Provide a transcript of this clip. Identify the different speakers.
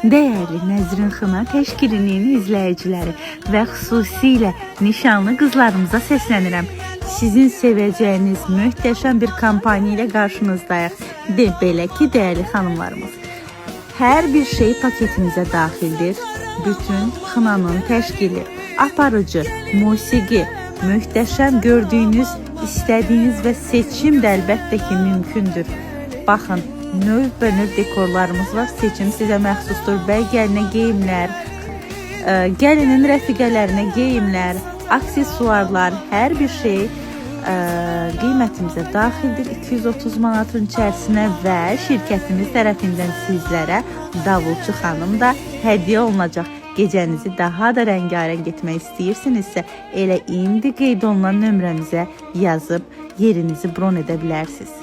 Speaker 1: Değerli Nəzrin Xına təşkilinin izləyiciləri və xüsusilə nişanlı qızlarımıza səslənirəm. Sizin sevəcəyiniz möhtəşəm bir kampaniya ilə qarşınızdayıq. Belə ki, dəyərli xanımlarımız, hər bir şey paketimizə daxildir. Bütün xınanın təşkili, aparıcı, musiqi, möhtəşəm gördüyünüz, istədiyiniz və seçim də əlbəttə ki mümkündür. Baxın, növ dekorlarımız var, seçim sizə məxsusdur. Bəy gəlinə geyimlər, gəlinin rəfiqələrinə geyimlər, aksesuarlar, hər bir şey qiymətimizə daxildir. 230 manatın içərisinə və şirkətimiz tərəfindən sizlərə davulçu xanım da hədiyyə olunacaq. Gecənizi daha da rəngarəng etmək istəyirsinizsə, elə indi qeyd olunan nömrəmizə yazıb yerinizi bron edə bilərsiniz.